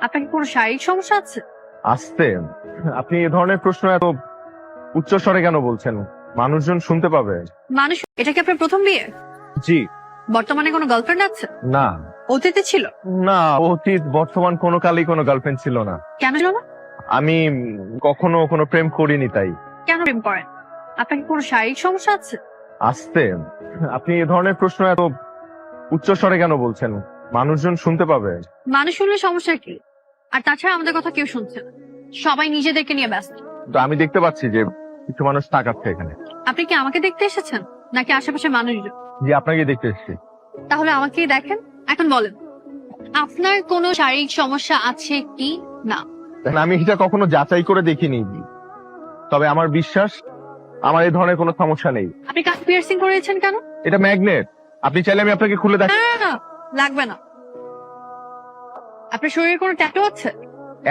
আপনার কি কোনো শারীরিক সমস্যা আছে? আস্তে, আপনি এ ধরনের প্রশ্ন এত উচ্চ স্বরে কেন বলছেন? মানুষজন শুনতে পাবে। মানুষ, এটা কি আপনার প্রথম বিয়ে? জি। বর্তমানে কোনো গার্লফ্রেন্ড আছে? না। অতীতে ছিল? না, অতীত বর্তমান কোনো কালেই কোনো গার্লফ্রেন্ড ছিল না। কেন ছিল না? আমি কখনো কোনো প্রেম করিনি তাই। কেন প্রেম করেন? আপনার কি কোনো শারীরিক সমস্যা আছে? আস্তে, আপনি এ ধরনের প্রশ্ন এত উচ্চ স্বরে কেন বলছেন? মানুষজন শুনতে পাবে। মানুষ শুনলে সমস্যা কি? আর তাছাড়া আমাদের কথা কেউ শুনছে না, সবাই নিজেদেরকে নিয়ে ব্যস্ত। তো আমি দেখতে পাচ্ছি যে কিছু মানুষ তাকাচ্ছে এখানে। আপনি কি আমাকে দেখতে এসেছেন নাকি আশেপাশে মানুষজন? জি, আপনাকে দেখতে এসেছি। তাহলে আমাকেই দেখেন। এখন বলেন, আপনার কোনো শারীরিক সমস্যা আছে কি না? দেখেন, আমি এটা কখনো যাচাই করে দেখিনি, তবে আমার বিশ্বাস আমার এই ধরনের কোনো সমস্যা নেই। আপনি কান পিয়ার্সিং করেছেন কেন? এটা ম্যাগনেট, আপনি চাইলে আমি আপনাকে খুলে না দেখ। না, না, লাগবে না। আপনার শরীরে কোনো ট্যাটু আছে?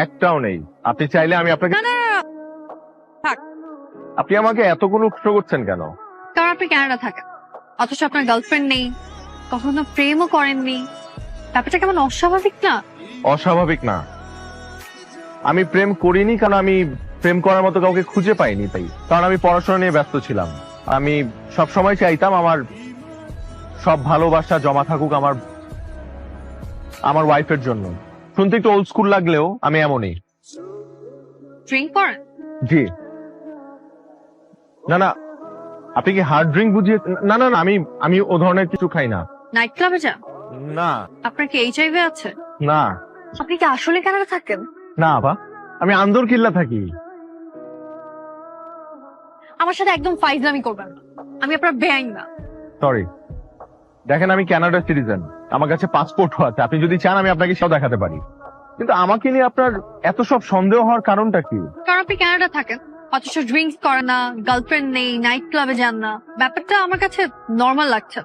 একটাও নেই। আপনি চাইলে আমি আপনাকে। না না না, না। থাক। আপনি আমাকে এতগুলো প্রশ্ন করছেন কেন? কারণ আপনি কানাডা থাকেন, অথচ আপনার গার্লফ্রেন্ড নেই, কখনো প্রেমও করেননি। ব্যাপারটা কেমন অস্বাভাবিক না? অস্বাভাবিক না। আমি প্রেম করিনি কারণ আমি প্রেম করার মতো কাউকে খুঁজে পাইনি তাই। কারণ আমি পড়াশোনা নিয়ে ব্যস্ত ছিলাম। আমি সব সময় চাইতাম আমার সব ভালোবাসা জমা থাকুক আমার ওয়াইফের জন্য। শুনতে একটু ওল্ড স্কুল লাগলেও আমি এমনই। ড্রিঙ্ক করেন? জি। না না, আপনি কি হার্ড ড্রিঙ্ক বুঝিয়ে? না না না, আমি ও ধরনের কিছু খাই না। নাইট ক্লাবে যান? না। আপনার কি এইচআইভি আছে? না। আপনি কি আসলে কানাডা থাকেন? না আপা, আমি আন্দর কিল্লা থাকি। আমার সাথে একদম ফাইজলামি করবেন না, আমি আপনার বেআইন না। সরি। দেখেন, আমি কানাডার সিটিজেন, আমার কাছে পাসপোর্টও আছে। আপনি যদি চান আমি আপনাকে সেটাও দেখাতে পারি। কিন্তু আমাকে নিয়ে আপনার এত সব সন্দেহ হওয়ার কারণটা কি? কারণ আপনি কানাডা থাকেন, অথচ ড্রিঙ্কস করেন না, গার্লফ্রেন্ড নেই, নাইট ক্লাবে যান না। ব্যাপারটা আমার কাছে নর্মাল লাগছে।